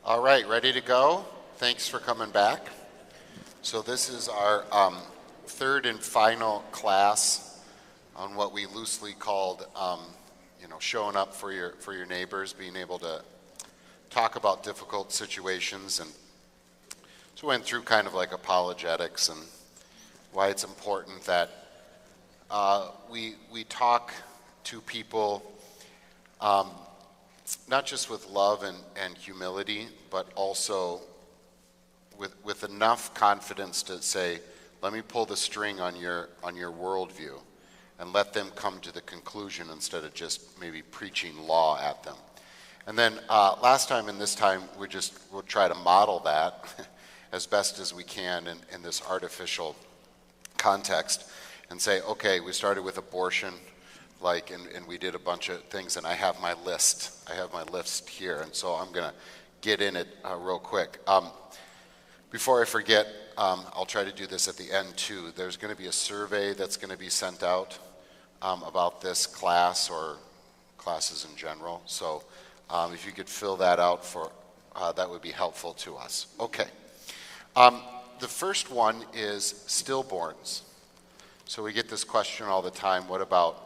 All right, ready to go? Thanks for coming back. So this is our third and final class on what we loosely called, showing up for your neighbors, being able to talk about difficult situations, and so we went through kind of like apologetics and why it's important that we talk to people. Not just with love and humility, but also with enough confidence to say, let me pull the string on your worldview and let them come to the conclusion instead of just maybe preaching law at them. And then last time and this time, we'll try to model that as best as we can in this artificial context and say, okay, we started with abortion, and we did a bunch of things, and I have my list. I have my list here, and so I'm going to get in it real quick. Before I forget, I'll try to do this at the end too. There's going to be a survey that's going to be sent out about this class or classes in general. So if you could fill that out that would be helpful to us. Okay. The first one is stillborns. So we get this question all the time. What about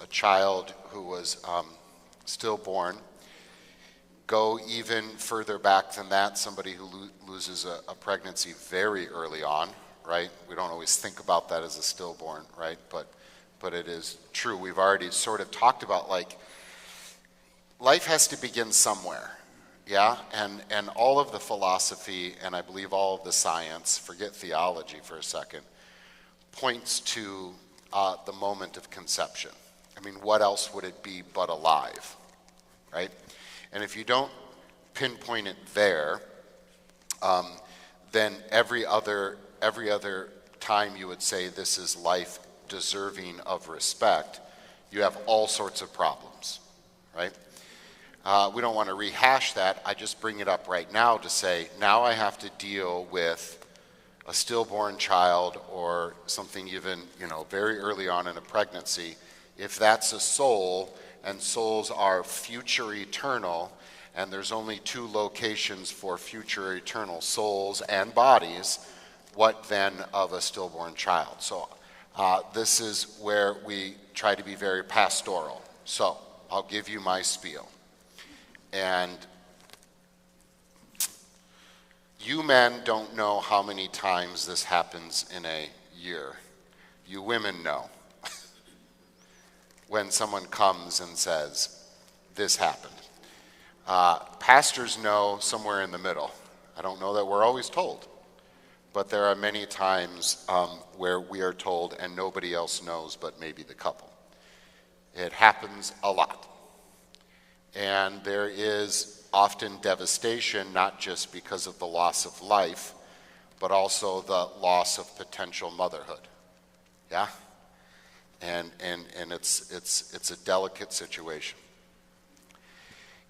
a child who was stillborn? Go even further back than that, somebody who loses a pregnancy very early on, right? We don't always think about that as a stillborn, right? But it is true. We've already sort of talked about life has to begin somewhere, yeah? And all of the philosophy, and I believe all of the science, forget theology for a second, points to the moment of conception. I mean, what else would it be but alive, right? And if you don't pinpoint it there, then every other time you would say this is life deserving of respect, you have all sorts of problems, right? We don't want to rehash that. I just bring it up right now to say, now I have to deal with a stillborn child or something even, very early on in a pregnancy. If that's a soul, and souls are future eternal, and there's only two locations for future eternal souls and bodies, what then of a stillborn child? So this is where we try to be very pastoral. So I'll give you my spiel. And you men don't know how many times this happens in a year. You women know. When someone comes and says, this happened. Pastors know somewhere in the middle. I don't know that we're always told, but there are many times where we are told and nobody else knows but maybe the couple. It happens a lot. And there is often devastation, not just because of the loss of life, but also the loss of potential motherhood. Yeah? And it's a delicate situation.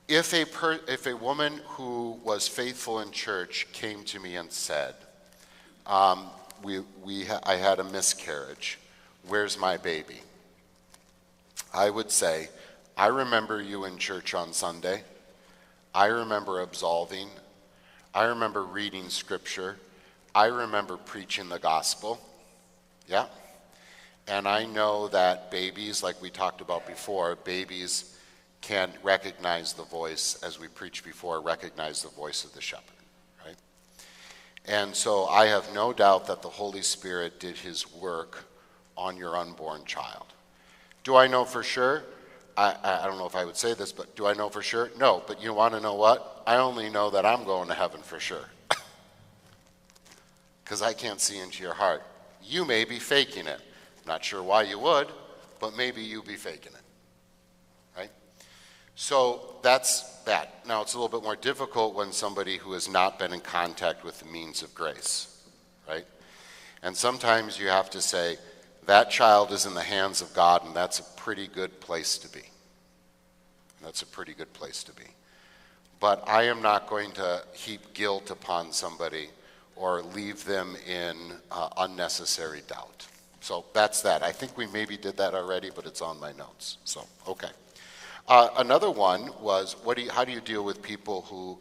If a woman who was faithful in church came to me and said, I had a miscarriage, where's my baby? I would say, I remember you in church on Sunday. I remember absolving. I remember reading scripture. I remember preaching the gospel. Yeah? And I know that babies, like we talked about before, babies can recognize the voice, as we preached before, recognize the voice of the shepherd, right? And so I have no doubt that the Holy Spirit did his work on your unborn child. Do I know for sure? I don't know if I would say this, but do I know for sure? No, but you want to know what? I only know that I'm going to heaven for sure. Because I can't see into your heart. You may be faking it. Not sure why you would, but maybe you be faking it, right? So that's that. Now, it's a little bit more difficult when somebody who has not been in contact with the means of grace, right? And sometimes you have to say, that child is in the hands of God, and that's a pretty good place to be. That's a pretty good place to be. But I am not going to heap guilt upon somebody or leave them in unnecessary doubt. So that's that. I think we maybe did that already, but it's on my notes. So, okay. Another one was, how do you deal with people who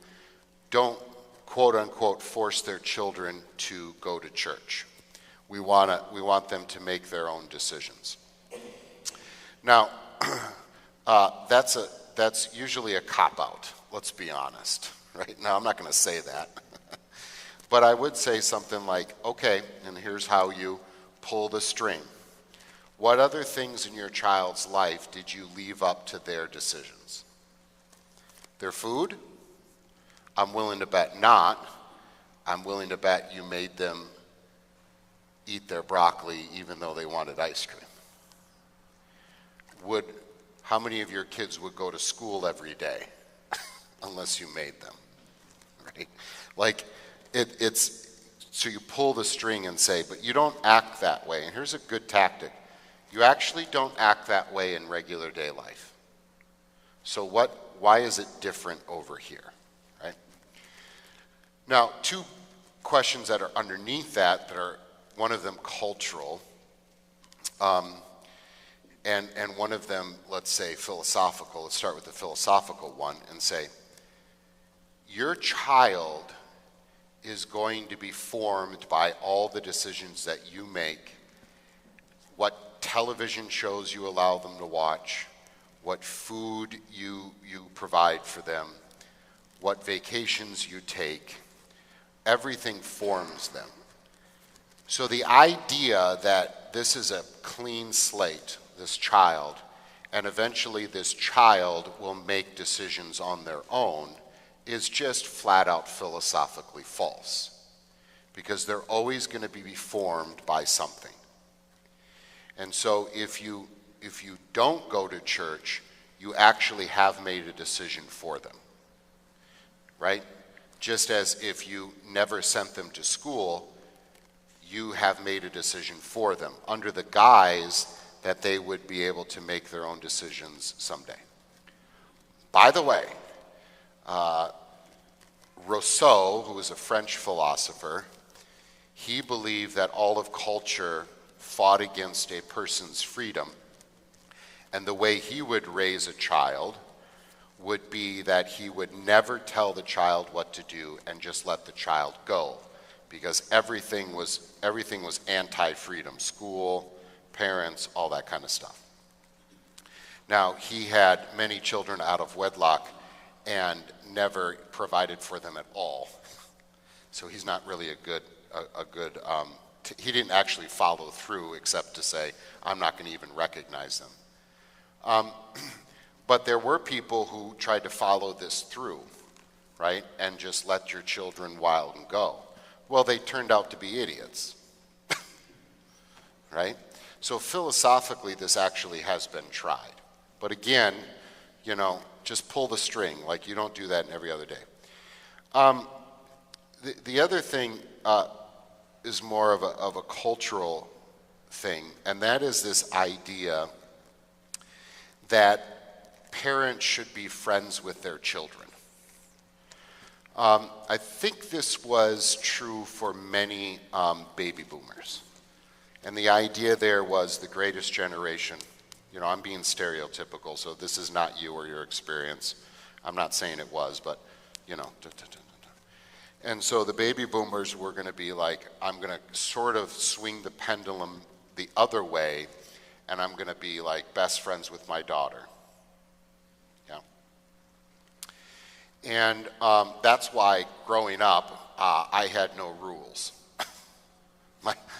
don't quote unquote force their children to go to church. We want them to make their own decisions. Now, that's usually a cop-out, let's be honest, right? Now, I'm not going to say that. But I would say something like, okay, and here's how you pull the string. What other things in your child's life did you leave up to their decisions? Their food? I'm willing to bet not. I'm willing to bet you made them eat their broccoli even though they wanted ice cream. How many of your kids would go to school every day unless you made them, right? Like, so you pull the string and say, but you don't act that way. And here's a good tactic. You actually don't act that way in regular day life. So why is it different over here, right? Now, two questions that are underneath that are one of them cultural, and one of them, let's say, philosophical. Let's start with the philosophical one and say, your child is going to be formed by all the decisions that you make, what television shows you allow them to watch, what food you provide for them, what vacations you take. Everything forms them. So the idea that this is a clean slate, this child, and eventually this child will make decisions on their own is just flat out philosophically false, because they're always going to be formed by something. And so if you don't go to church, you actually have made a decision for them, right? Just as if you never sent them to school, you have made a decision for them under the guise that they would be able to make their own decisions someday. By the way, Rousseau, who was a French philosopher, he believed that all of culture fought against a person's freedom. And the way he would raise a child would be that he would never tell the child what to do and just let the child go, because everything was anti-freedom, school, parents, all that kind of stuff. Now, he had many children out of wedlock and never provided for them at all. So he's not really a good, he didn't actually follow through except to say, I'm not going to even recognize them. But there were people who tried to follow this through, right? And just let your children wild and go. Well, they turned out to be idiots, right? So philosophically, this actually has been tried. But again, just pull the string. Like, you don't do that in every other day. The other thing is more of a cultural thing, and that is this idea that parents should be friends with their children. I think this was true for many baby boomers. And the idea there was the greatest generation. I'm being stereotypical, so this is not you or your experience. I'm not saying it was, but, And so the baby boomers were going to be like, I'm going to sort of swing the pendulum the other way, and I'm going to be like best friends with my daughter. Yeah. And that's why growing up, I had no rules.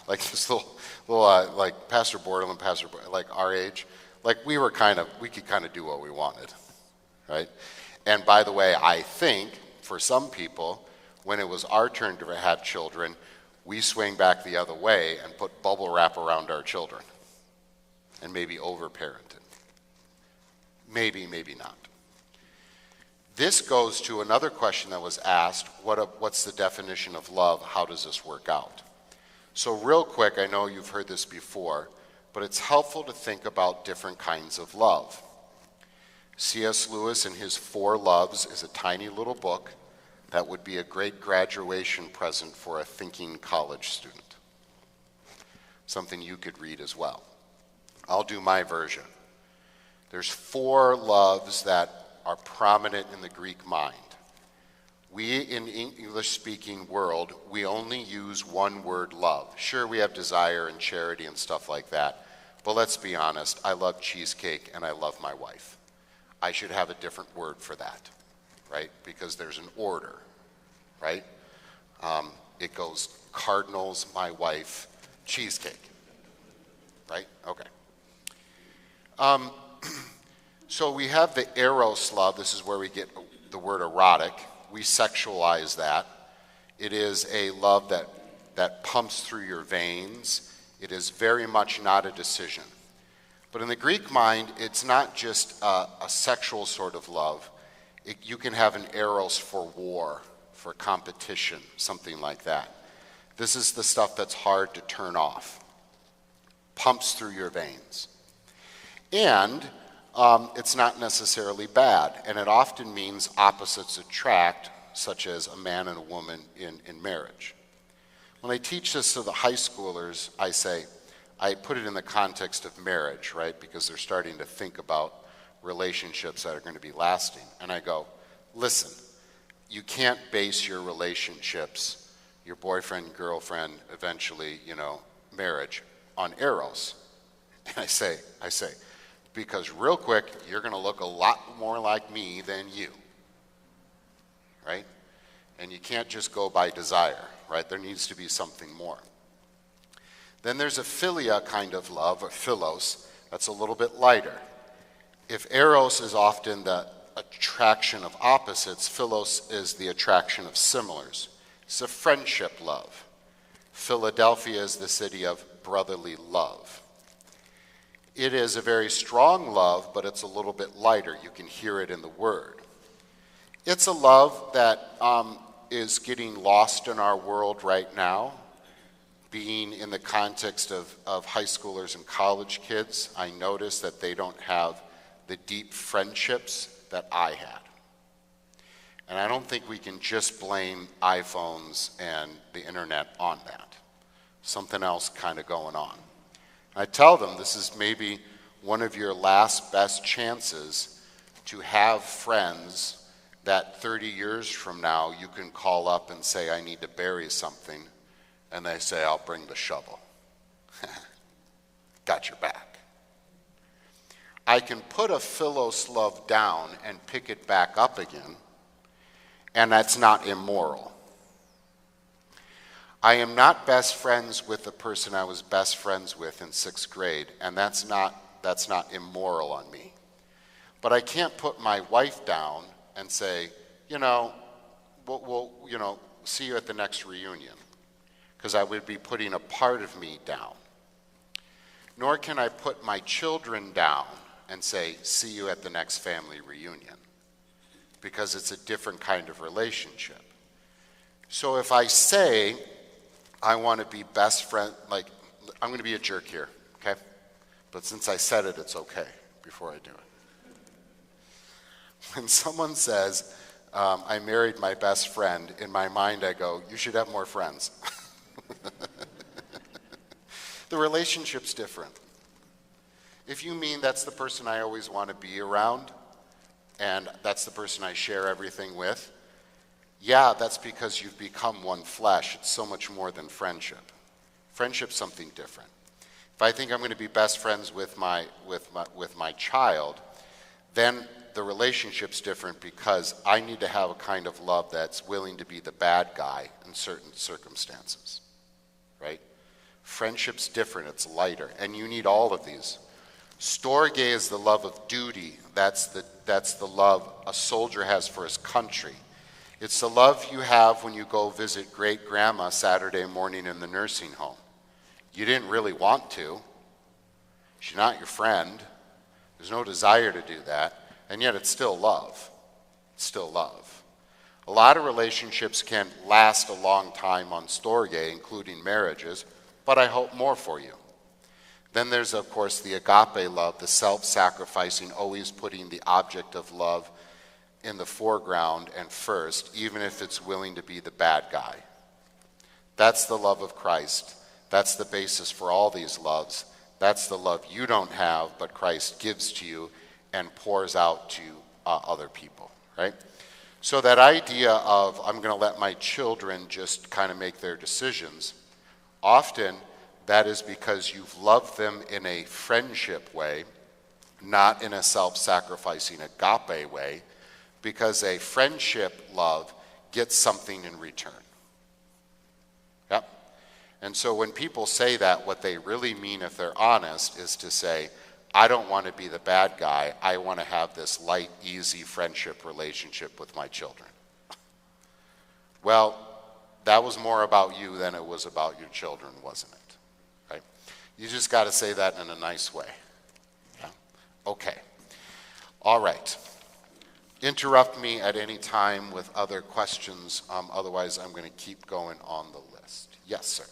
Like this little like Pastor Bordelin, like our age, like we could kind of do what we wanted, right? And by the way, I think for some people, when it was our turn to have children, we swing back the other way and put bubble wrap around our children and maybe over-parented. Maybe not. This goes to another question that was asked, what's the definition of love? How does this work out? So real quick, I know you've heard this before, but it's helpful to think about different kinds of love. C.S. Lewis in his 4 Loves is a tiny little book that would be a great graduation present for a thinking college student. Something you could read as well. I'll do my version. There's 4 loves that are prominent in the Greek mind. We, in English-speaking world, we only use one word, love. Sure, we have desire and charity and stuff like that, but let's be honest, I love cheesecake and I love my wife. I should have a different word for that, right? Because there's an order, right? It goes Cardinals, my wife, cheesecake, right? Okay. So we have the eros love. This is where we get the word erotic. We sexualize that. It is a love that pumps through your veins. It is very much not a decision. But in the Greek mind, it's not just a sexual sort of love. You can have an eros for war, for competition, something like that. This is the stuff that's hard to turn off. Pumps through your veins. And it's not necessarily bad, and it often means opposites attract, such as a man and a woman in marriage. When I teach this to the high schoolers, I put it in the context of marriage, right? Because they're starting to think about relationships that are going to be lasting. And I go, listen, you can't base your relationships, your boyfriend, girlfriend, eventually, marriage, on eros. And I say, because real quick, you're going to look a lot more like me than you, right? And you can't just go by desire, right? There needs to be something more. Then there's a philia kind of love, or philos, that's a little bit lighter. If eros is often the attraction of opposites, philos is the attraction of similars. It's a friendship love. Philadelphia is the city of brotherly love. It is a very strong love, but it's a little bit lighter. You can hear it in the word. It's a love that is getting lost in our world right now. Being in the context of high schoolers and college kids, I notice that they don't have the deep friendships that I had. And I don't think we can just blame iPhones and the internet on that. Something else kind of going on. I tell them this is maybe one of your last best chances to have friends that 30 years from now you can call up and say, I need to bury something. And they say, I'll bring the shovel. Got your back. I can put a philos love down and pick it back up again, and that's not immoral. I am not best friends with the person I was best friends with in 6th grade, and that's not immoral on me. But I can't put my wife down and say, we'll see you at the next reunion, because I would be putting a part of me down. Nor can I put my children down and say, see you at the next family reunion, because it's a different kind of relationship. So if I say, I want to be best friend, I'm going to be a jerk here, okay? But since I said it, it's okay before I do it. When someone says, I married my best friend, in my mind I go, you should have more friends. The relationship's different. If you mean that's the person I always want to be around, and that's the person I share everything with, yeah, that's because you've become one flesh. It's so much more than friendship. Friendship's something different. If I think I'm going to be best friends with my child, then the relationship's different, because I need to have a kind of love that's willing to be the bad guy in certain circumstances, right? Friendship's different. It's lighter, and you need all of these. Storge is the love of duty. That's the love a soldier has for his country. It's the love you have when you go visit great-grandma Saturday morning in the nursing home. You didn't really want to. She's not your friend. There's no desire to do that, and yet it's still love. It's still love. A lot of relationships can last a long time on storge, including marriages, but I hope more for you. Then there's, of course, the agape love, the self-sacrificing, always putting the object of love in the foreground and first, even if it's willing to be the bad guy. That's the love of Christ. That's the basis for all these loves. That's the love you don't have, but Christ gives to you and pours out to other people, right? So that idea of I'm going to let my children just kind of make their decisions, often that is because you've loved them in a friendship way, not in a self-sacrificing agape way, because a friendship love gets something in return. Yep. And so when people say that, what they really mean, if they're honest, is to say, I don't want to be the bad guy. I want to have this light, easy friendship relationship with my children. Well, that was more about you than it was about your children, wasn't it? Right? You just got to say that in a nice way. Yeah? Okay. All right. Interrupt me at any time with other questions. Otherwise, I'm going to keep going on the list. Yes, sir.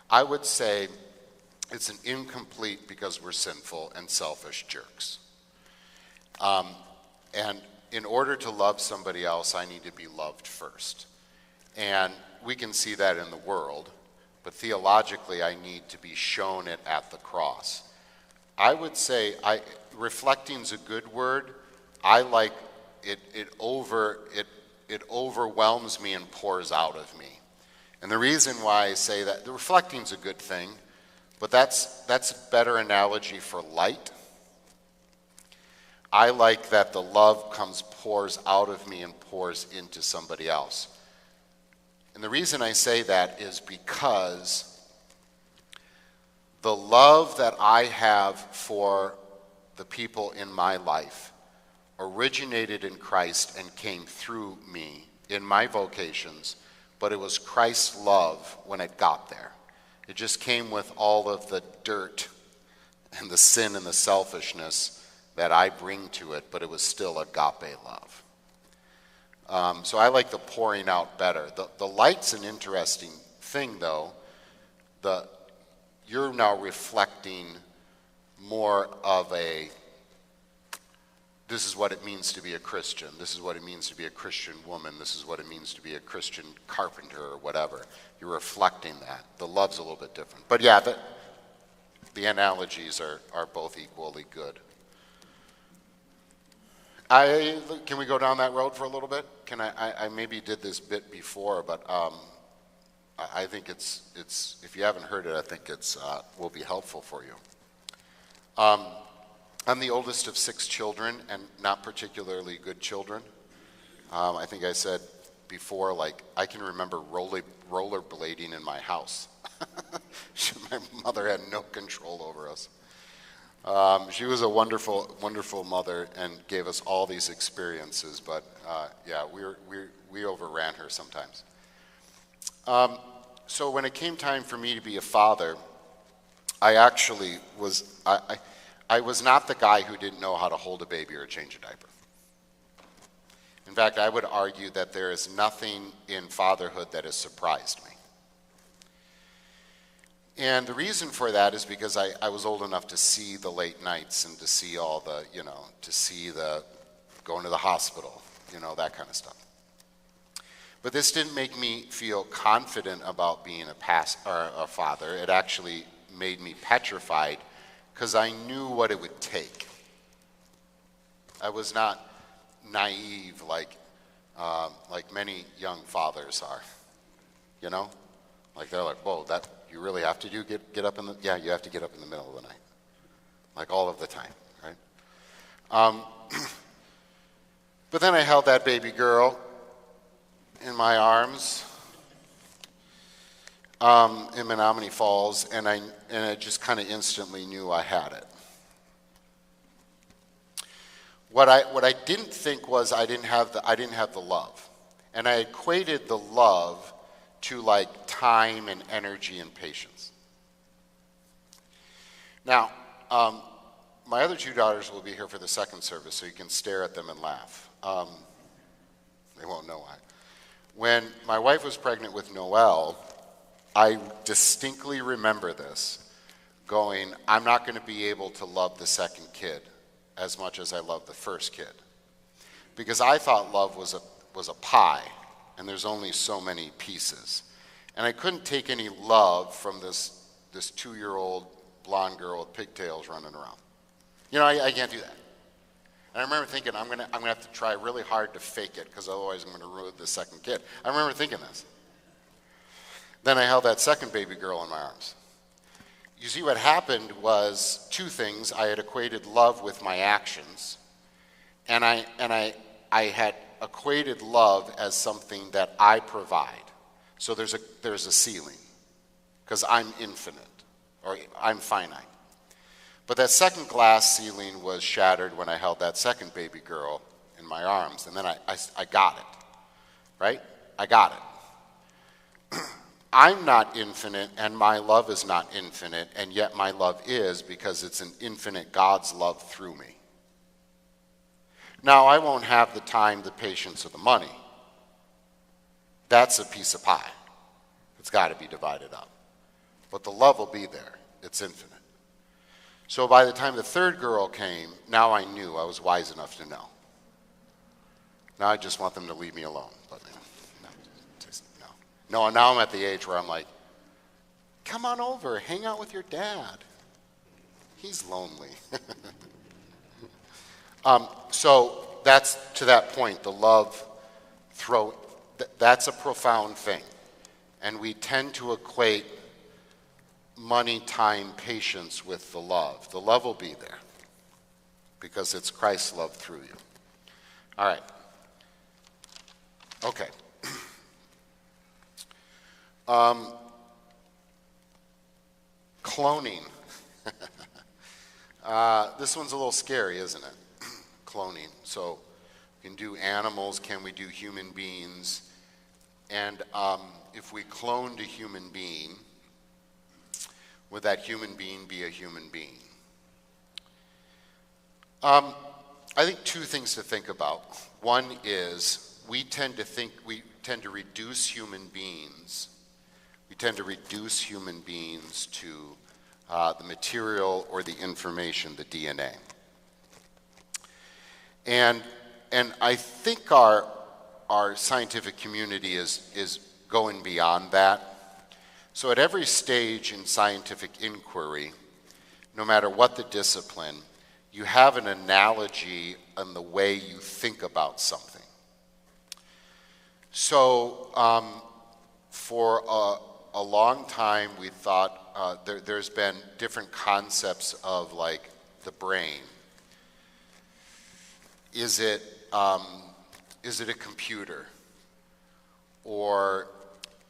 I would say it's an incomplete because we're sinful and selfish jerks. And in order to love somebody else, I need to be loved first. And we can see that in the world, but theologically, I need to be shown it at the cross. I would say reflecting is a good word. I like it. It overwhelms me and pours out of me. And the reason why I say that, the reflecting is a good thing, but that's a better analogy for light. I like that the love pours out of me and pours into somebody else. And the reason I say that is because the love that I have for the people in my life originated in Christ and came through me in my vocations, but it was Christ's love when it got there. It just came with all of the dirt and the sin and the selfishness that I bring to it, but it was still agape love. So I like the pouring out better. The light's an interesting thing, though. You're now reflecting more of this is what it means to be a Christian. This is what it means to be a Christian woman. This is what it means to be a Christian carpenter or whatever. You're reflecting that. The love's a little bit different. But yeah, the analogies are both equally good. Can we go down that road for a little bit? I maybe did this bit before, but I think it's if you haven't heard it, I think it's will be helpful for you. I'm the oldest of 6 children, and not particularly good children. I think I said before, like, I can remember rollerblading in my house. My mother had no control over us. She was a wonderful, wonderful mother and gave us all these experiences, but yeah, we overran her sometimes. So when it came time for me to be a father, I actually was, I was not the guy who didn't know how to hold a baby or change a diaper. In fact, I would argue that there is nothing in fatherhood that has surprised me. And the reason for that is because I was old enough to see the late nights and to see all the, to see the going to the hospital, that kind of stuff. But this didn't make me feel confident about being a father. It actually made me petrified because I knew what it would take. I was not naive like many young fathers are, Like they're like, whoa, that you really have to get up in the, yeah, you have to get up in the middle of the night. Like all of the time, right? But then I held that baby girl in my arms in Menominee Falls, and I just kind of instantly knew I had it. What I didn't think was I didn't have the love, and I equated the love to like time and energy and patience. Now, my other 2 daughters will be here for the second service, so you can stare at them and laugh. They won't know why. When my wife was pregnant with Noelle, I distinctly remember this, going, I'm not going to be able to love the second kid as much as I love the first kid. because I thought love was a pie, and there's only so many pieces. And I couldn't take any love from this 2-year-old blonde girl with pigtails running around. You know, I can't do that. And I remember thinking, I'm gonna have to try really hard to fake it, because otherwise I'm gonna ruin the second kid. I remember thinking this. Then I held that second baby girl in my arms. You see, what happened was two things. I had equated love with my actions, and I had equated love as something that I provide. So there's a ceiling, because I'm infinite, or I'm finite. But that second glass ceiling was shattered when I held that second baby girl in my arms, and then I got it, right? I got it. I'm not infinite, and my love is not infinite, and yet my love is, because it's an infinite God's love through me. Now, I won't have the time, the patience, or the money. That's a piece of pie. It's got to be divided up. But the love will be there. It's infinite. So by the time the third girl came, now I knew. I was wise enough to know. Now I just want them to leave me alone. But no, now I'm at the age where I'm like, come on over, hang out with your dad. He's lonely. So that's to that point, the love that's a profound thing. And we tend to equate money, time, patience with the love. The love will be there because it's Christ's love through you. All right. Okay. Cloning. This one's a little scary, isn't it? Cloning. So we can do animals. Can we do human beings? And if we cloned a human being, would that human being be a human being? I think two things to think about. One is we tend to reduce human beings. We tend to reduce human beings to the material or the information, the DNA. And I think our scientific community is going beyond that. So at every stage in scientific inquiry, no matter what the discipline, you have an analogy in the way you think about something. So for a long time, we thought there's been different concepts of like the brain. Is it a computer, or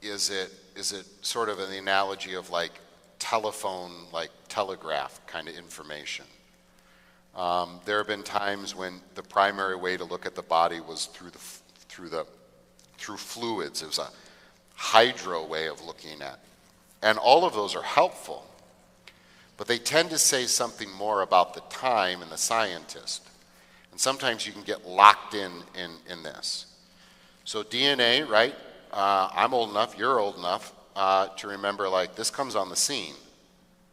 is it sort of an analogy of like telephone, like telegraph kind of information? There have been times when the primary way to look at the body was through fluids. It was a hydro way of looking at, and all of those are helpful, but they tend to say something more about the time and the scientist. And sometimes you can get locked in this. So DNA, right? I'm old enough, you're old enough to remember, like, this comes on the scene,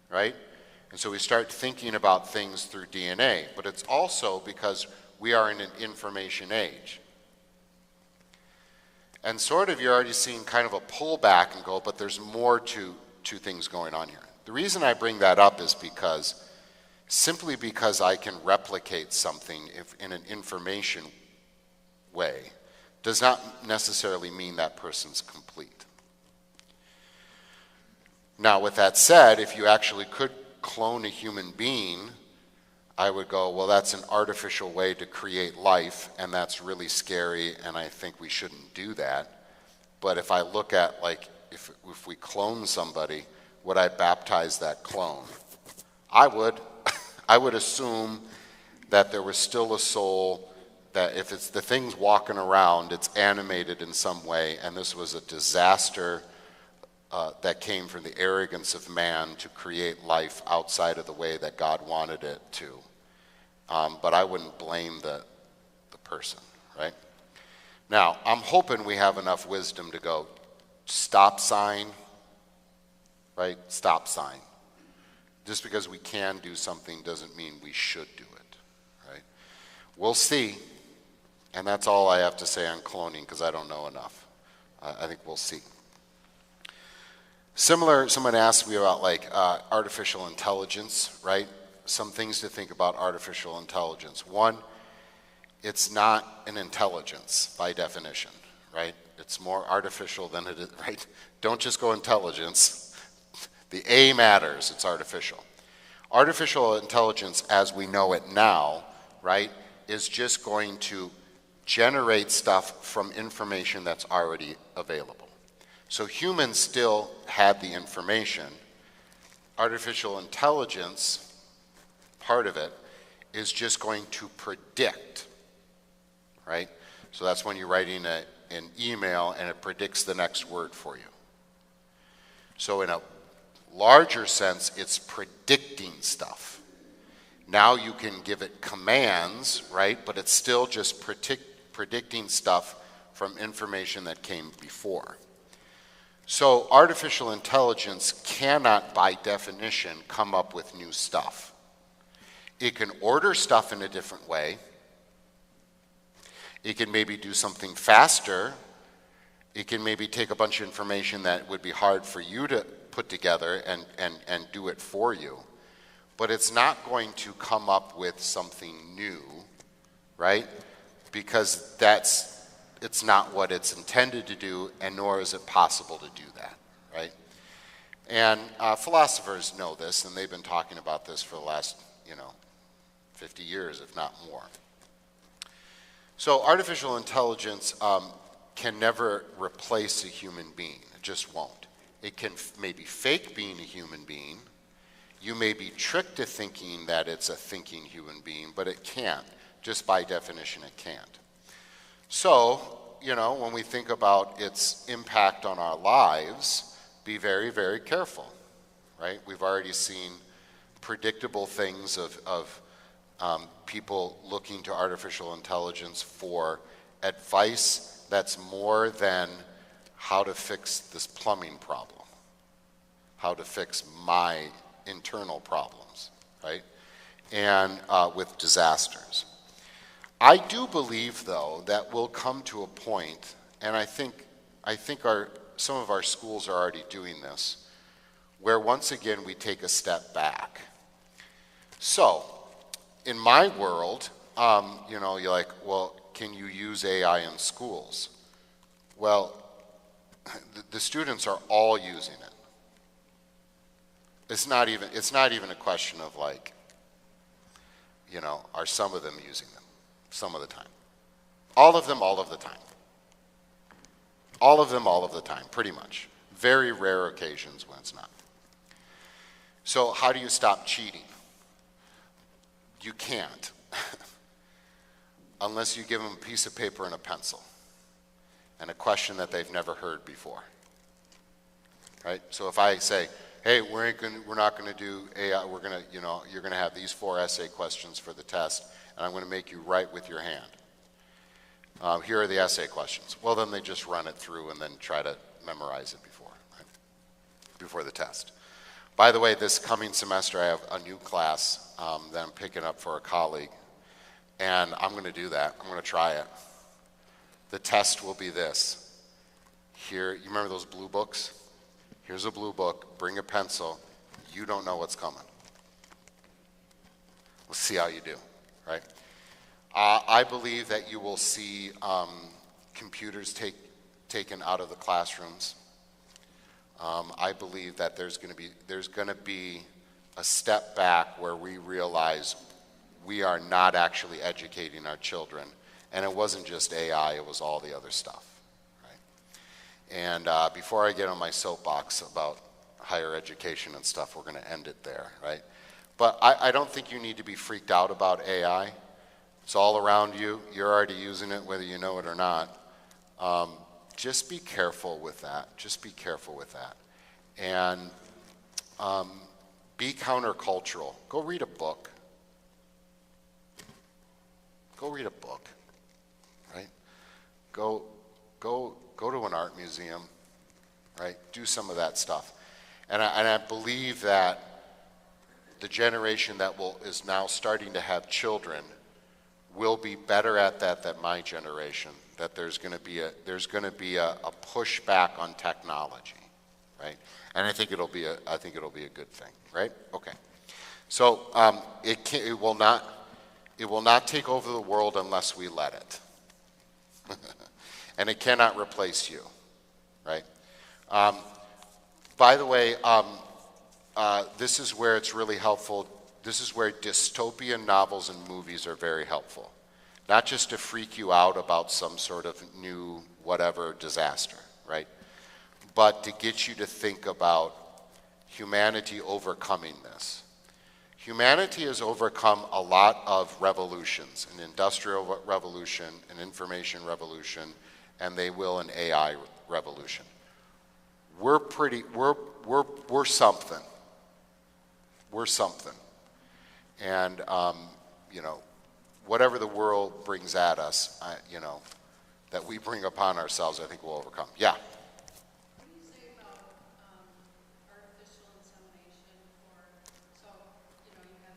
right? And so we start thinking about things through DNA, but it's also because we are in an information age. And sort of you're already seeing kind of a pullback and go, but there's more to things going on here. The reason I bring that up is simply because I can replicate something in an information way does not necessarily mean that person's complete. Now, with that said, if you actually could clone a human being, I would go, well, that's an artificial way to create life, and that's really scary, and I think we shouldn't do that. But if I look at, like, if we clone somebody, would I baptize that clone? I would. I would assume that there was still a soul, that if it's the thing's walking around, it's animated in some way, and this was a disaster that came from the arrogance of man to create life outside of the way that God wanted it to. But I wouldn't blame the person, right? Now, I'm hoping we have enough wisdom to go, stop sign, right? Stop sign. Just because we can do something doesn't mean we should do it, right? We'll see. And that's all I have to say on cloning because I don't know enough. I think we'll see. Similar, someone asked me about like artificial intelligence, right? Some things to think about artificial intelligence. One, it's not an intelligence by definition, right? It's more artificial than it is, right? Don't just go intelligence. The A matters, it's artificial. Artificial intelligence as we know it now, right, is just going to generate stuff from information that's already available. So humans still had the information. Artificial intelligence, part of it, is just going to predict, right? So that's when you're writing an email and it predicts the next word for you. So in a larger sense, it's predicting stuff. Now you can give it commands, right? But it's still just predicting stuff from information that came before. So artificial intelligence cannot, by definition, come up with new stuff. It can order stuff in a different way. It can maybe do something faster. It can maybe take a bunch of information that would be hard for you to put together and do it for you. But it's not going to come up with something new, right? Because it's not what it's intended to do, and nor is it possible to do that, right? And philosophers know this, and they've been talking about this for the last, 50 years, if not more. So artificial intelligence can never replace a human being. It just won't. It can maybe fake being a human being. You may be tricked to thinking that it's a thinking human being, but it can't. Just by definition, it can't. So, when we think about its impact on our lives, be very, very careful, right? We've already seen predictable things of people looking to artificial intelligence for advice that's more than how to fix this plumbing problem, how to fix my internal problems, right? And with disasters. I do believe, though, that we'll come to a point, and I think some of our schools are already doing this, where once again we take a step back. So, in my world, you're like, well, can you use AI in schools? Well, the students are all using it. It's not even a question of like, are some of them using them? Some of the time. All of them, all of the time. All of them, all of the time, pretty much. Very rare occasions when it's not. So how do you stop cheating? You can't. Unless you give them a piece of paper and a pencil and a question that they've never heard before. Right? So if I say, hey, we're not going to do AI, you're going to have these 4 essay questions for the test, and I'm going to make you write with your hand. Here are the essay questions. Well, then they just run it through and then try to memorize it before the test. By the way, this coming semester I have a new class that I'm picking up for a colleague, and I'm going to do that. I'm going to try it. The test will be this. Here, you remember those blue books? Here's a blue book. Bring a pencil. You don't know what's coming. We'll see how you do, right? I believe that you will see computers taken out of the classrooms. I believe that there's going to be a step back where we realize we are not actually educating our children, and it wasn't just AI; it was all the other stuff. Right? And before I get on my soapbox about higher education and stuff, we're going to end it there, right? But I don't think you need to be freaked out about AI. It's all around you. You're already using it, whether you know it or not. Just be careful with that. Just be careful with that. And be countercultural. Go read a book. Go read a book, right? Go to an art museum, right? Do some of that stuff. And I believe that the generation that is now starting to have children we'll be better at that than my generation. That there's going to be a pushback on technology, right? And I think it'll be a good thing, right? Okay. So it will not take over the world unless we let it, and it cannot replace you, right? By the way, this is where it's really helpful. This is where dystopian novels and movies are very helpful. Not just to freak you out about some sort of new whatever disaster, right? But to get you to think about humanity overcoming this. Humanity has overcome a lot of revolutions, an industrial revolution, an information revolution, and they will an AI revolution. We're something. We're something. And, whatever the world brings at us, that we bring upon ourselves, I think we'll overcome. Yeah. What do you say about artificial insemination you have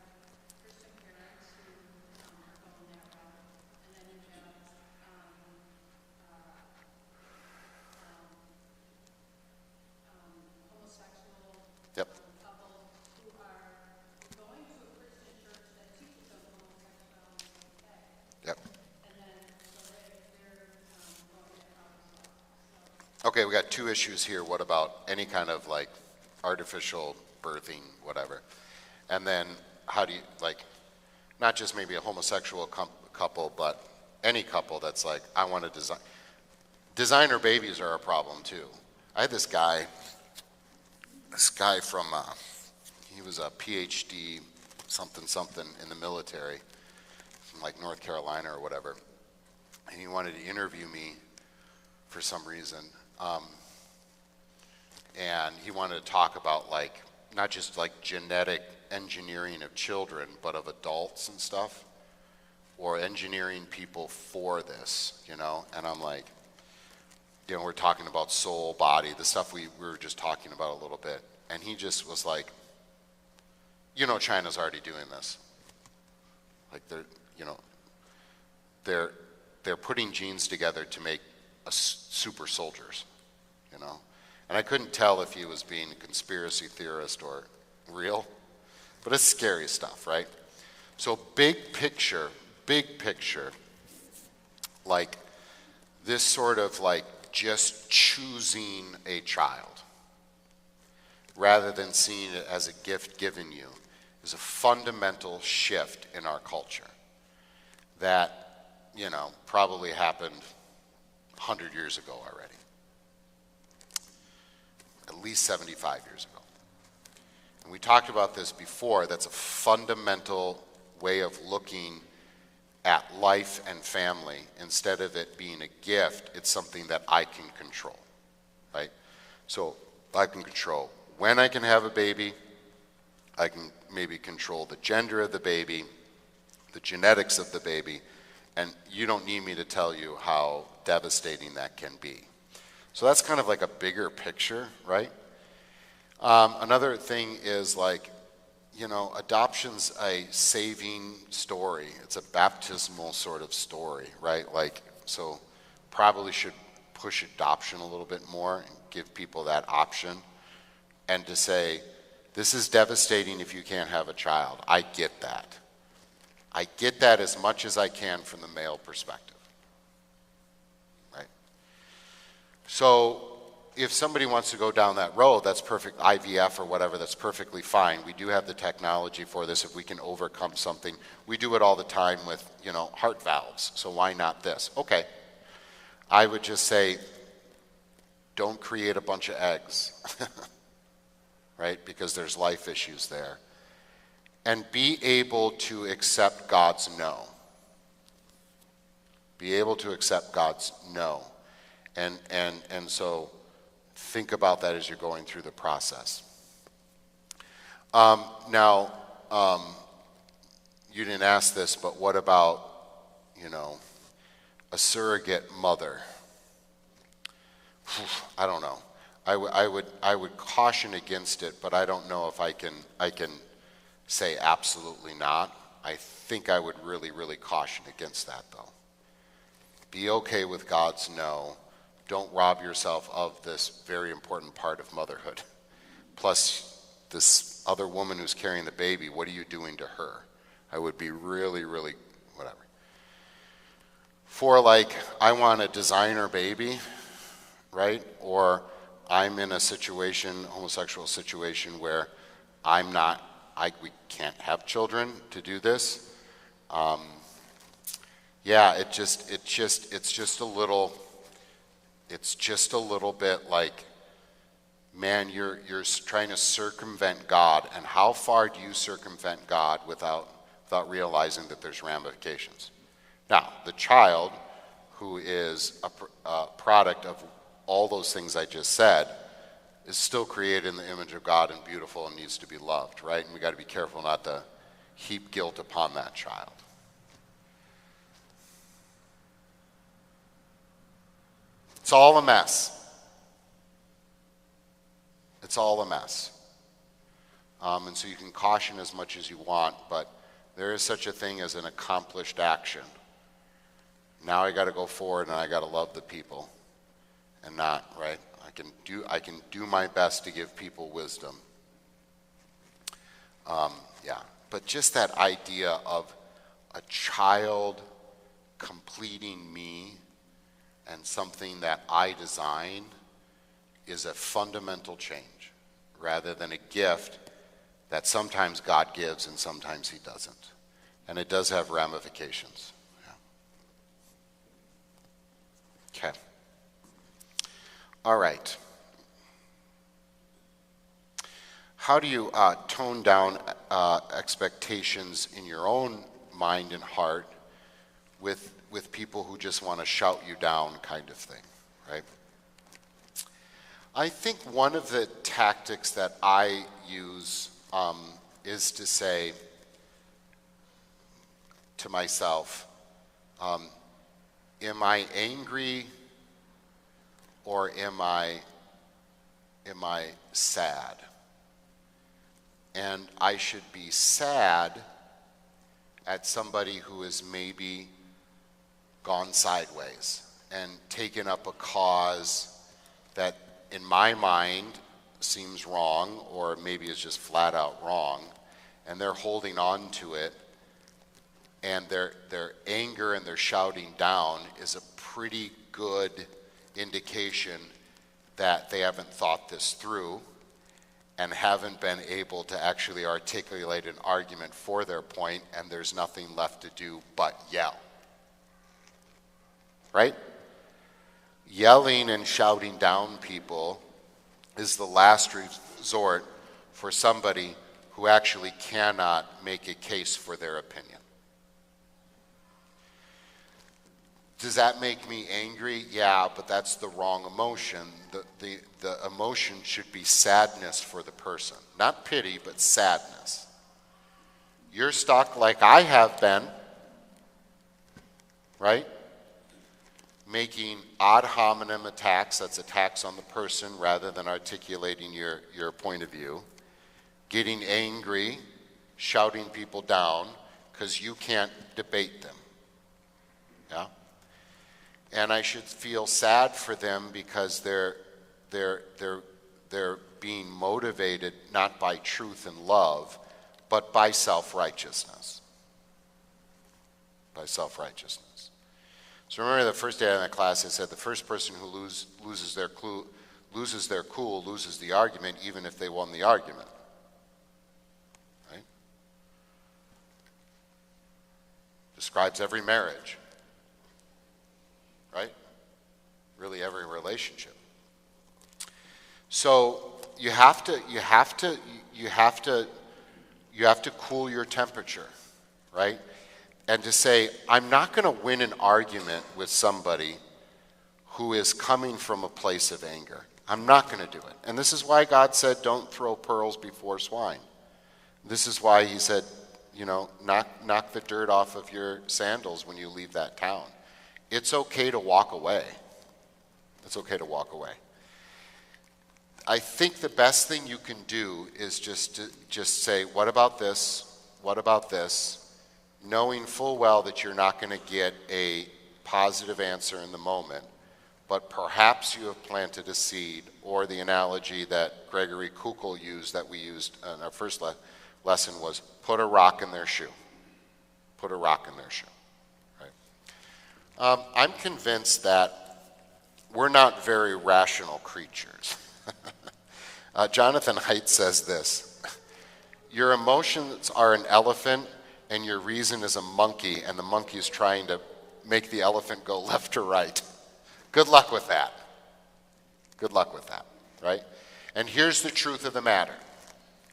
Christian parents who are going that route, and then you have homosexual Yep. couples who are going to a Christian church that teaches them homosexuality is okay. Yep. And then, so they're going that route as well. Okay, we got two issues here. What about any kind of like artificial birthing, whatever? And then how do you, like, not just maybe a homosexual couple, but any couple that's like, I want to design. Designer babies are a problem too. I had this guy from, he was a PhD something in the military from like North Carolina or whatever. And he wanted to interview me for some reason. And he wanted to talk about like, not just like genetic engineering of children, but of adults and stuff, or engineering people for this, and I'm like, we're talking about soul, body, the stuff we were just talking about a little bit. And he just was like, China's already doing this. Like they're putting genes together to make super soldiers, And I couldn't tell if he was being a conspiracy theorist or real, but it's scary stuff, right? So big picture, like this sort of like just choosing a child rather than seeing it as a gift given you is a fundamental shift in our culture that, probably happened 100 years ago already. At least 75 years ago. And we talked about this before. That's a fundamental way of looking at life and family. Instead of it being a gift, it's something that I can control, right? So I can control when I can have a baby. I can maybe control the gender of the baby, the genetics of the baby, and you don't need me to tell you how devastating that can be. So that's kind of like a bigger picture, right? Another thing is like, adoption's a saving story. It's a baptismal sort of story, right? Like, so probably should push adoption a little bit more and give people that option. And to say, this is devastating if you can't have a child. I get that. I get that as much as I can from the male perspective, right? So if somebody wants to go down that road, that's perfect, IVF or whatever, that's perfectly fine. We do have the technology for this if we can overcome something. We do it all the time with, heart valves, so why not this? Okay. I would just say, don't create a bunch of eggs, right? Because there's life issues there. And be able to accept God's no. Be able to accept God's no. And so think about that as you're going through the process. Now, you didn't ask this, but what about, a surrogate mother? I don't know. I would caution against it, but I don't know if I can say absolutely not. I think I would really, really caution against that, though. Be okay with God's no. Don't rob yourself of this very important part of motherhood. Plus, this other woman who's carrying the baby, what are you doing to her? I would be really, really, whatever. For like, I want a designer baby, right? Or I'm in a situation, homosexual situation, where we can't have children to do this. Yeah, it's just a little bit like, man, you're trying to circumvent God, and how far do you circumvent God without realizing that there's ramifications? Now, the child, who is a product of all those things I just said, is still created in the image of God and beautiful and needs to be loved, right? And we got to be careful not to heap guilt upon that child. It's all a mess. It's all a mess. And so you can caution as much as you want, but there is such a thing as an accomplished action. Now I got to go forward and I got to love the people, and not, right? I can do my best to give people wisdom. Yeah, but just that idea of a child completing me and something that I design is a fundamental change, rather than a gift that sometimes God gives and sometimes he doesn't. And it does have ramifications. Yeah. Okay. All right. How do you tone down expectations in your own mind and heart with people who just want to shout you down, kind of thing, right? I think one of the tactics that I use is to say to myself, am I angry or am I sad? And I should be sad at somebody who has maybe gone sideways and taken up a cause that in my mind seems wrong, or maybe is just flat out wrong, and they're holding on to it, and their anger and their shouting down is a pretty good indication that they haven't thought this through and haven't been able to actually articulate an argument for their point, and there's nothing left to do but yell. Right? Yelling and shouting down people is the last resort for somebody who actually cannot make a case for their opinion. Does that make me angry? Yeah, but that's the wrong emotion. The emotion should be sadness for the person. Not pity, but sadness. You're stuck like I have been, right? Making ad hominem attacks, that's attacks on the person rather than articulating your point of view. Getting angry, shouting people down because you can't debate them. Yeah? And I should feel sad for them because they're being motivated not by truth and love, but by self-righteousness. By self-righteousness. So remember the first day in that class I said the first person who loses their cool loses the argument, even if they won the argument. Right? Describes every marriage. Right? Really every relationship. So you have to cool your temperature, right? And to say, I'm not going to win an argument with somebody who is coming from a place of anger. I'm not going to do it. And this is why God said, don't throw pearls before swine. This is why he said, knock the dirt off of your sandals when you leave that town. It's okay to walk away. It's okay to walk away. I think the best thing you can do is just say, what about this? What about this? knowing full well that you're not going to get a positive answer in the moment, but perhaps you have planted a seed, or the analogy that Gregory Kukul used that we used in our first lesson was put a rock in their shoe. Put a rock in their shoe. Right? I'm convinced that we're not very rational creatures. Jonathan Haidt says this: your emotions are an elephant and your reason is a monkey, and the monkey is trying to make the elephant go left or right. Good luck with that. Good luck with that, right? And here's the truth of the matter.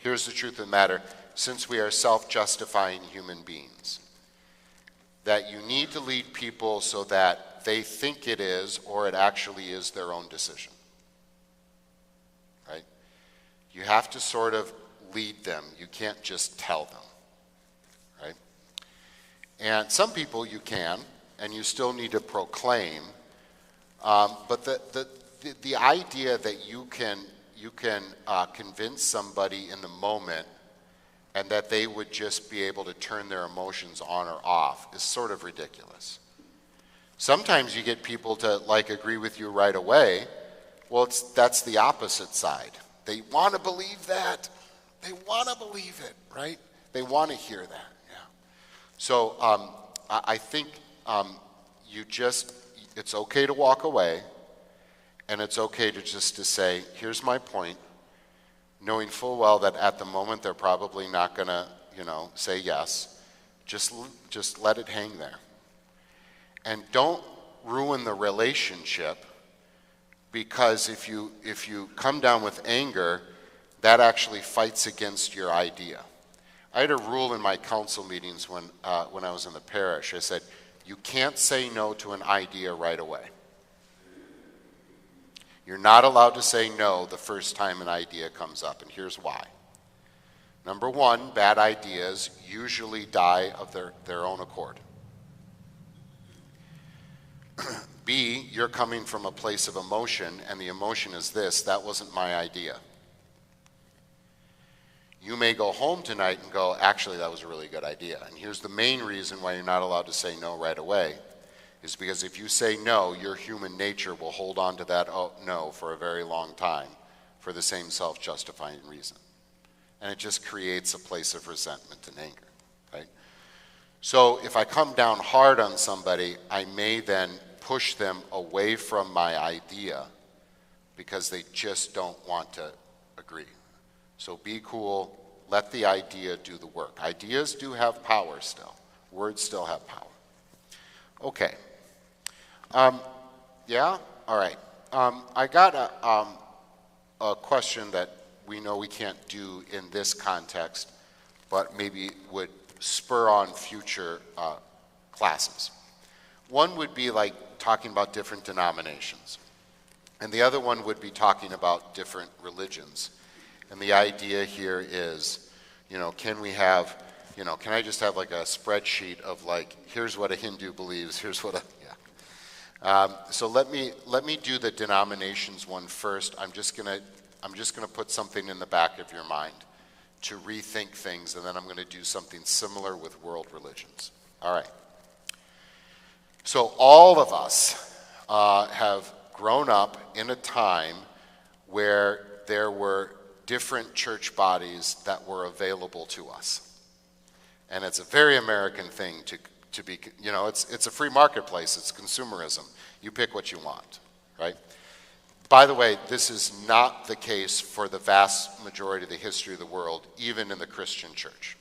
Here's the truth of the matter, since we are self-justifying human beings, that you need to lead people so that they think it is, or it actually is, their own decision, right? You have to sort of lead them. You can't just tell them, right? And some people you can, and you still need to proclaim. But the idea that you can convince somebody in the moment and that they would just be able to turn their emotions on or off is sort of ridiculous. Sometimes you get people to agree with you right away. Well, that's the opposite side. They want to believe that. They want to believe it, right? They want to hear that. Yeah. So I think it's okay to walk away, and it's okay to say, here's my point, knowing full well that at the moment they're probably not going to, say yes. Just let it hang there. And don't ruin the relationship, because if you come down with anger, that actually fights against your idea. I had a rule in my council meetings when I was in the parish. I said, you can't say no to an idea right away. You're not allowed to say no the first time an idea comes up, and here's why. Number one, bad ideas usually die of their own accord. B, you're coming from a place of emotion, and the emotion is this: that wasn't my idea. You may go home tonight and go, actually, that was a really good idea. And here's the main reason why you're not allowed to say no right away, is because if you say no, your human nature will hold on to that no for a very long time for the same self-justifying reason. And it just creates a place of resentment and anger, right? So if I come down hard on somebody, I may then push them away from my idea because they just don't want to agree. So be cool, let the idea do the work. Ideas do have power still. Words still have power. Okay. Yeah? All right. I got a question that we know we can't do in this context, but maybe would spur on future classes. One would be like talking about different denominations, and the other one would be talking about different religions. And the idea here is, can we have, can I just have like a spreadsheet of here's what a Hindu believes, here's what so let me do the denominations one first. I'm just gonna put something in the back of your mind to rethink things, and then I'm gonna do something similar with world religions. All right. So all of us have grown up in a time where there were different church bodies that were available to us. And it's a very American thing to be, it's a free marketplace, it's consumerism. You pick what you want, right? By the way, this is not the case for the vast majority of the history of the world, even in the Christian church.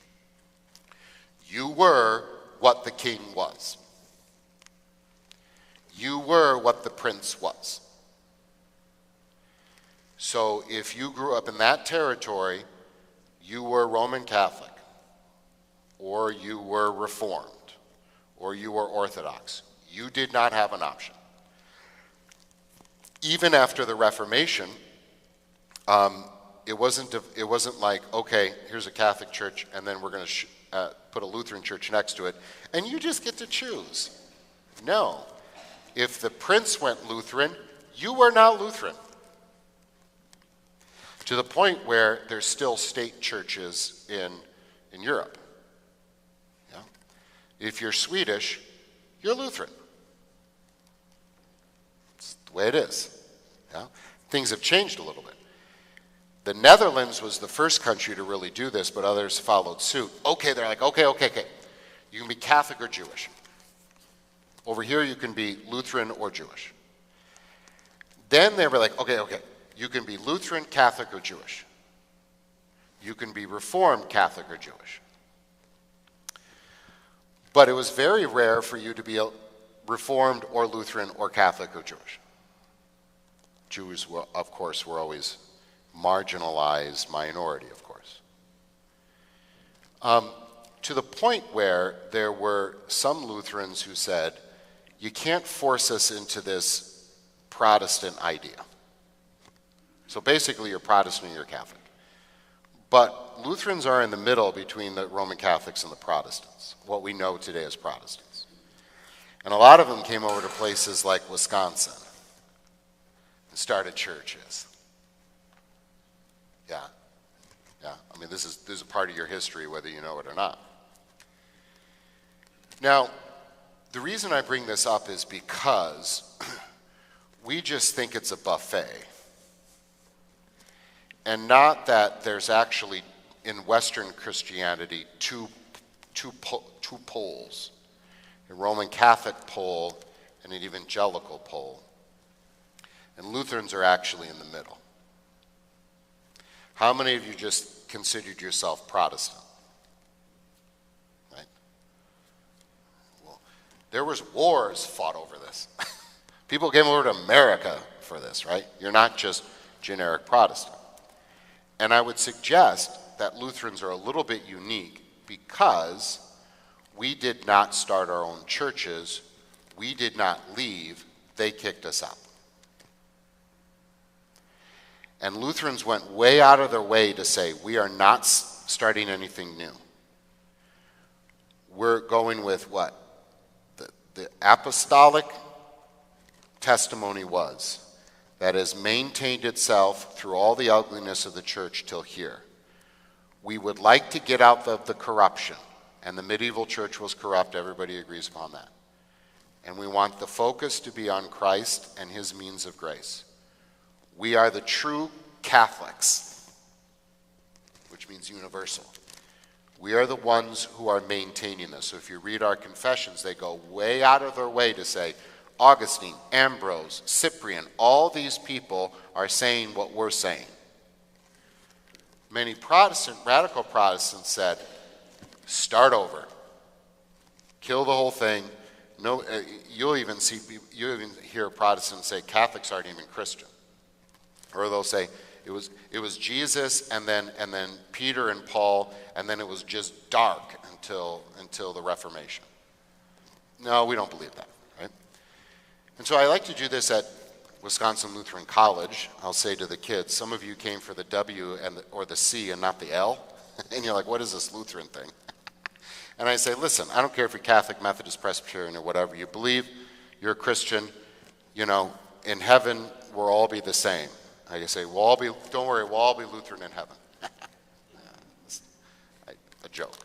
You were what the king was. You were what the prince was. So if you grew up in that territory, you were Roman Catholic, or you were Reformed, or you were Orthodox. You did not have an option. Even after the Reformation, it wasn't like, okay, here's a Catholic church, and then we're going to put a Lutheran church next to it, and you just get to choose. No. If the prince went Lutheran, you were now Lutheran. To the point where there's still state churches in Europe. Yeah? If you're Swedish, you're Lutheran. It's the way it is. Yeah? Things have changed a little bit. The Netherlands was the first country to really do this, but others followed suit. Okay, they're like, okay. You can be Catholic or Jewish. Over here, you can be Lutheran or Jewish. Then they were like, okay. You can be Lutheran, Catholic, or Jewish. You can be Reformed, Catholic, or Jewish. But it was very rare for you to be a Reformed or Lutheran or Catholic or Jewish. Jews, of course, were always marginalized minority, of course. To the point where there were some Lutherans who said, you can't force us into this Protestant idea. So basically, you're Protestant or you're Catholic. But Lutherans are in the middle between the Roman Catholics and the Protestants, what we know today as Protestants. And a lot of them came over to places like Wisconsin and started churches. Yeah. I mean, this is a part of your history, whether you know it or not. Now, the reason I bring this up is because we just think it's a buffet. And not that there's actually, in Western Christianity, two poles, a Roman Catholic pole and an evangelical pole. And Lutherans are actually in the middle. How many of you just considered yourself Protestant? Right? Well, there was wars fought over this. People came over to America for this, right? You're not just generic Protestant. And I would suggest that Lutherans are a little bit unique because we did not start our own churches. We did not leave. They kicked us out. And Lutherans went way out of their way to say, we are not starting anything new. We're going with what? The apostolic testimony was that has maintained itself through all the ugliness of the church till here. We would like to get out of the corruption, and the medieval church was corrupt, everybody agrees upon that. And we want the focus to be on Christ and his means of grace. We are the true Catholics, which means universal. We are the ones who are maintaining this. So if you read our confessions, they go way out of their way to say, Augustine, Ambrose, Cyprian, all these people are saying what we're saying. Many radical Protestants said, start over. Kill the whole thing. No, you'll even hear Protestants say Catholics aren't even Christian. Or they'll say it was Jesus and then Peter and Paul, and then it was just dark until the Reformation. No, we don't believe that. And so I like to do this at Wisconsin Lutheran College. I'll say to the kids, some of you came for the W or the C and not the L. And you're like, what is this Lutheran thing? And I say, listen, I don't care if you're Catholic, Methodist, Presbyterian, or whatever you believe, you're a Christian, in heaven we'll all be the same. I say, don't worry, we'll all be Lutheran in heaven. A joke.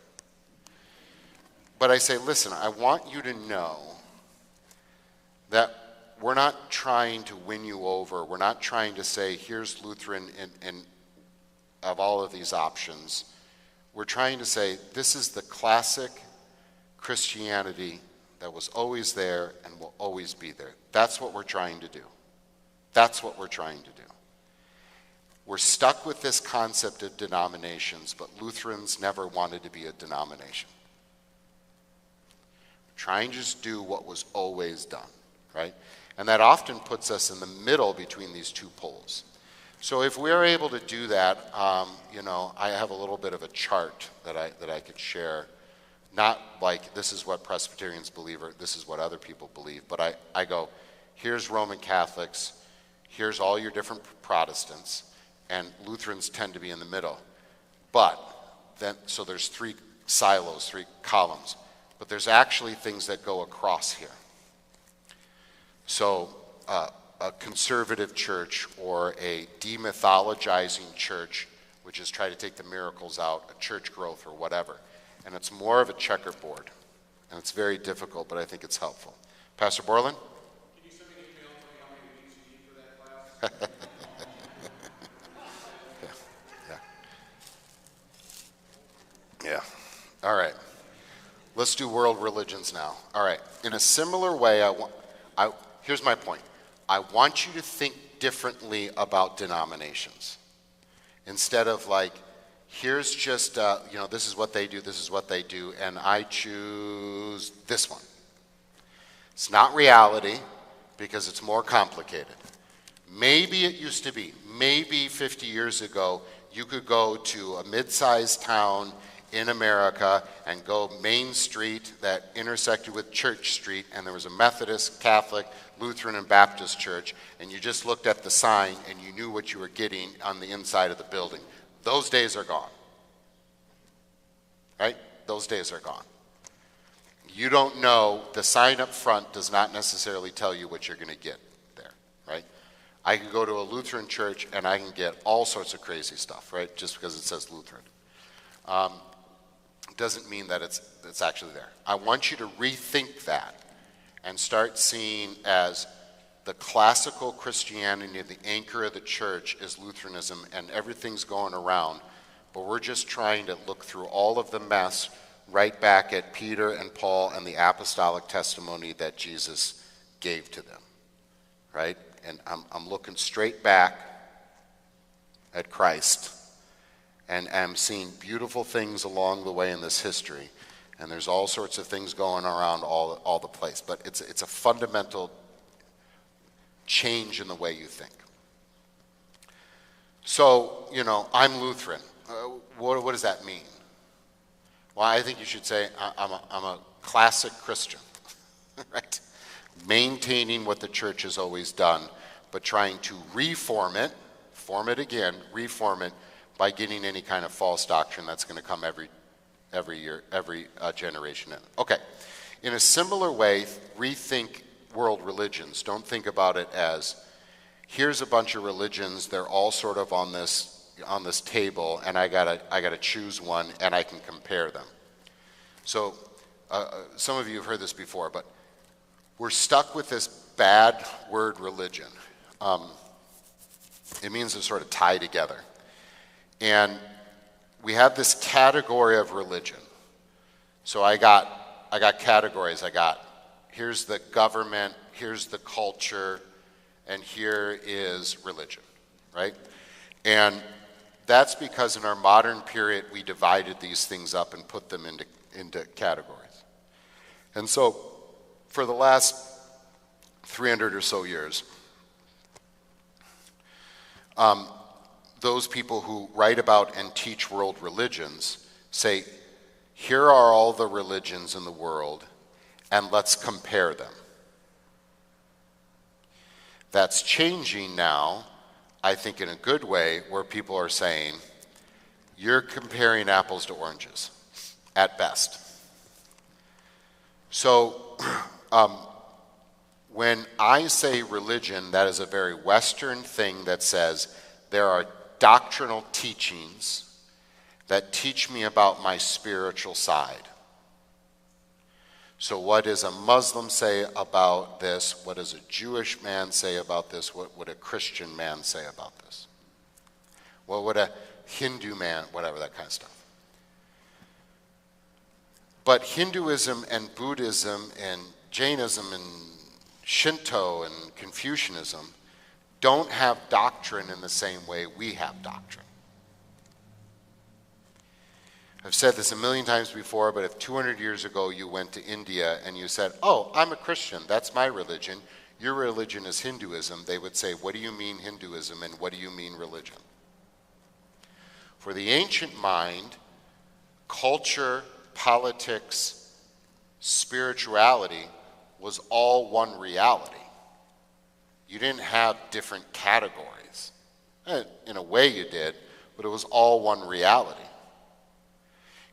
But I say, listen, I want you to know that we're not trying to win you over. We're not trying to say, here's Lutheran of all of these options. We're trying to say, this is the classic Christianity that was always there and will always be there. That's what we're trying to do. That's what we're trying to do. We're stuck with this concept of denominations, but Lutherans never wanted to be a denomination. We're trying to just do what was always done. Right? And that often puts us in the middle between these two poles. So if we're able to do that, I have a little bit of a chart that I could share. Not like this is what Presbyterians believe or this is what other people believe, but I go, here's Roman Catholics, here's all your different Protestants, and Lutherans tend to be in the middle. But then, so there's three silos, three columns, but there's actually things that go across here. So a conservative church or a demythologizing church, which is try to take the miracles out, a church growth or whatever. And it's more of a checkerboard. And it's very difficult, but I think it's helpful. Pastor Borland? Can you send me an email and tell me how many weeks you need for that class? Yeah. All right. Let's do world religions now. All right. In a similar way, here's my point. I want you to think differently about denominations. Instead of like, here's just, this is what they do, this is what they do, and I choose this one. It's not reality because it's more complicated. Maybe it used to be. Maybe 50 years ago, you could go to a mid-sized town in America and go Main Street that intersected with Church Street, and there was a Methodist, Catholic, Lutheran, and Baptist church, and you just looked at the sign and you knew what you were getting on the inside of the building. Those days are gone. Right? Those days are gone. You don't know, the sign up front does not necessarily tell you what you're going to get there, right? I can go to a Lutheran church and I can get all sorts of crazy stuff, right? Just because it says Lutheran. Doesn't mean that it's actually there. I want you to rethink that and start seeing as the classical Christianity, the anchor of the church is Lutheranism, and everything's going around, but we're just trying to look through all of the mess right back at Peter and Paul and the apostolic testimony that Jesus gave to them, right? And I'm looking straight back at Christ, and I'm seeing beautiful things along the way in this history, and there's all sorts of things going around all the place, but it's a fundamental change in the way you think. So, I'm Lutheran. What does that mean? Well, I think you should say I'm a classic Christian, right? Maintaining what the church has always done, but trying to reform it by getting any kind of false doctrine that's going to come every year, every generation in. Okay. In a similar way, rethink world religions. Don't think about it as here's a bunch of religions, they're all sort of on this table, and I gotta choose one and I can compare them. So some of you have heard this before, but we're stuck with this bad word religion. It means to sort of tie together. And we have this category of religion. So I got categories. Here's the government, here's the culture, and here is religion, right? And that's because in our modern period, we divided these things up and put them into categories. And so for the last 300 or so years, those people who write about and teach world religions say, here are all the religions in the world, and let's compare them. That's changing now, I think in a good way, where people are saying, you're comparing apples to oranges, at best. So, when I say religion, that is a very Western thing that says there are doctrinal teachings that teach me about my spiritual side. So what does a Muslim say about this? What does a Jewish man say about this? What would a Christian man say about this? What would a Hindu man, whatever, that kind of stuff. But Hinduism and Buddhism and Jainism and Shinto and Confucianism don't have doctrine in the same way we have doctrine. I've said this a million times before, but if 200 years ago you went to India and you said, oh, I'm a Christian, that's my religion, your religion is Hinduism, they would say, what do you mean Hinduism and what do you mean religion? For the ancient mind, culture, politics, spirituality was all one reality. You didn't have different categories. In a way you did, but it was all one reality.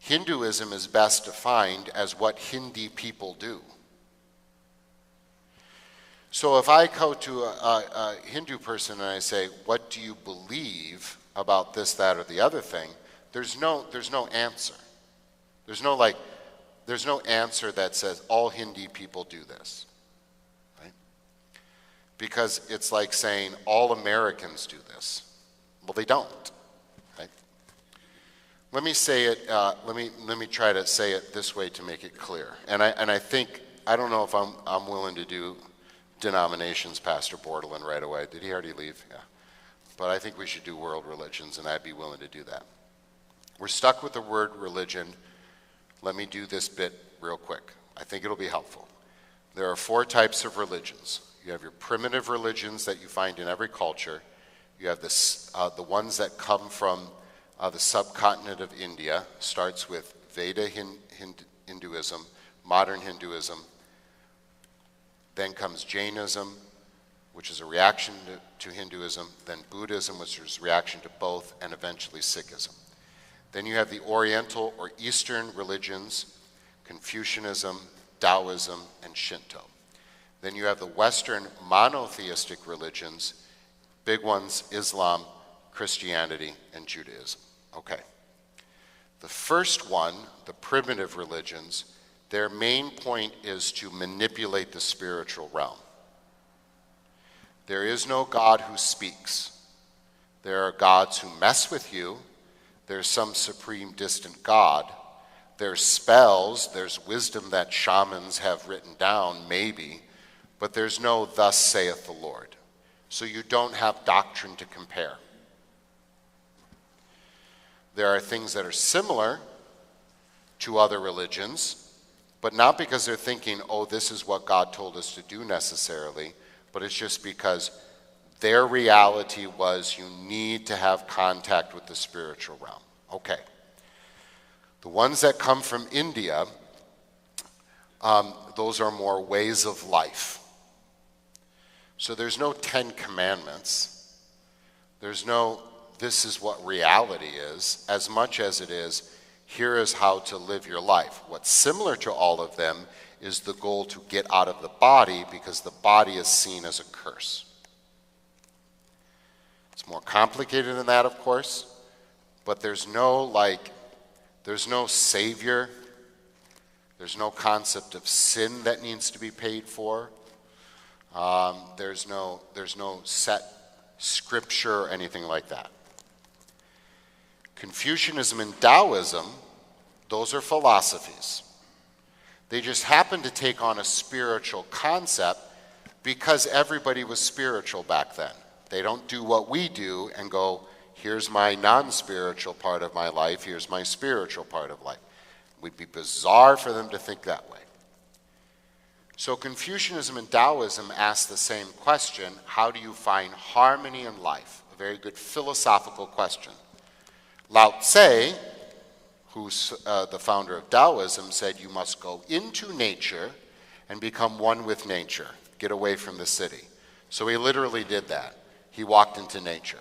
Hinduism is best defined as what Hindi people do. So if I go to a Hindu person and I say, what do you believe about this, that, or the other thing, there's no answer. There's no like, There's no answer that says all Hindi people do this, right? Because it's like saying all Americans do this. Well, they don't, right? Let me say it. Let me try to say it this way to make it clear. And I think I don't know if I'm willing to do denominations, Pastor Bordelin, right away. Did he already leave? Yeah. But I think we should do world religions, and I'd be willing to do that. We're stuck with the word religion. Let me do this bit real quick. I think it'll be helpful. There are 4 types of religions. You have your primitive religions that you find in every culture. You have the ones that come from the subcontinent of India. Starts with Veda Hinduism, modern Hinduism. Then comes Jainism, which is a reaction to Hinduism. Then Buddhism, which is a reaction to both, and eventually Sikhism. Then you have the Oriental or Eastern religions, Confucianism, Taoism, and Shinto. Then you have the Western monotheistic religions, big ones, Islam, Christianity, and Judaism. Okay. The first one, the primitive religions, their main point is to manipulate the spiritual realm. There is no God who speaks. There are gods who mess with you. There's some supreme distant God. There's spells, there's wisdom that shamans have written down, maybe, but there's no thus saith the Lord. So you don't have doctrine to compare. There are things that are similar to other religions, but not because they're thinking, oh, this is what God told us to do necessarily, but it's just because their reality was you need to have contact with the spiritual realm. Okay. The ones that come from India, those are more ways of life. So there's no 10 commandments. There's no, this is what reality is, as much as it is, here is how to live your life. What's similar to all of them is the goal to get out of the body, because the body is seen as a curse. It's more complicated than that, of course, but there's no savior. There's no concept of sin that needs to be paid for. There's no set scripture or anything like that. Confucianism and Taoism, those are philosophies. They just happen to take on a spiritual concept because everybody was spiritual back then. They don't do what we do and go, here's my non-spiritual part of my life, here's my spiritual part of life. It would be bizarre for them to think that way. So Confucianism and Taoism ask the same question: how do you find harmony in life? A very good philosophical question. Lao Tse, who's the founder of Taoism, said you must go into nature and become one with nature. Get away from the city. So he literally did that. He walked into nature,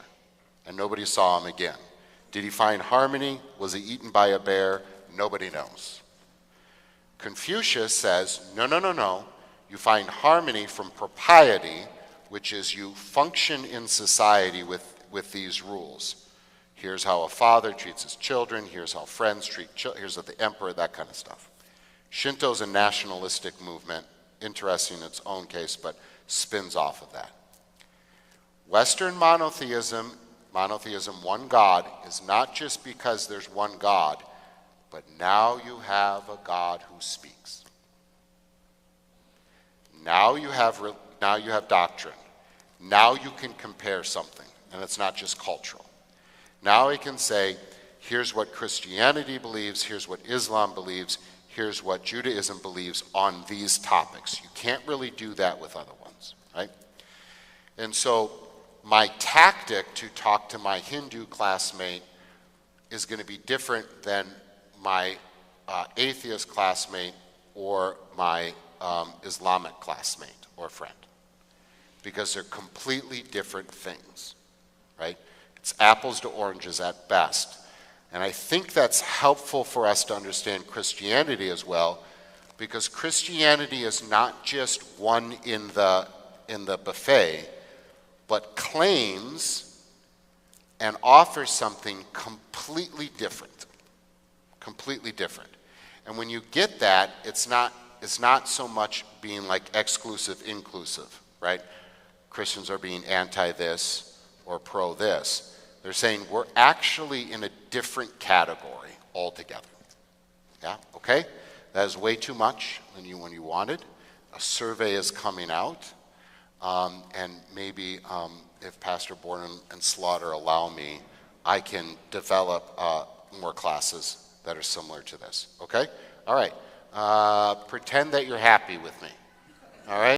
and nobody saw him again. Did he find harmony? Was he eaten by a bear? Nobody knows. Confucius says, no. You find harmony from propriety, which is you function in society with these rules. Here's how a father treats his children. Here's how friends treat children. Here's how the emperor, that kind of stuff. Shinto's a nationalistic movement, interesting in its own case, but spins off of that. Western monotheism, one God, is not just because there's one God, but now you have a God who speaks. Now you have doctrine. Now you can compare something, and it's not just cultural. Now he can say, here's what Christianity believes, here's what Islam believes, here's what Judaism believes on these topics. You can't really do that with other ones, right? And so my tactic to talk to my Hindu classmate is going to be different than my atheist classmate or my Islamic classmate or friend, because they're completely different things, right? It's apples to oranges at best. And I think that's helpful for us to understand Christianity as well, because Christianity is not just one in the buffet, but claims and offers something completely different. Completely different. And when you get that, it's not so much being like exclusive, inclusive, right? Christians are being anti this or pro this. They're saying we're actually in a different category altogether. Yeah, okay? That is way too much when you wanted. A survey is coming out, and maybe if Pastor Bourne and Slaughter allow me, I can develop more classes that are similar to this, okay? All right, pretend that you're happy with me, all right?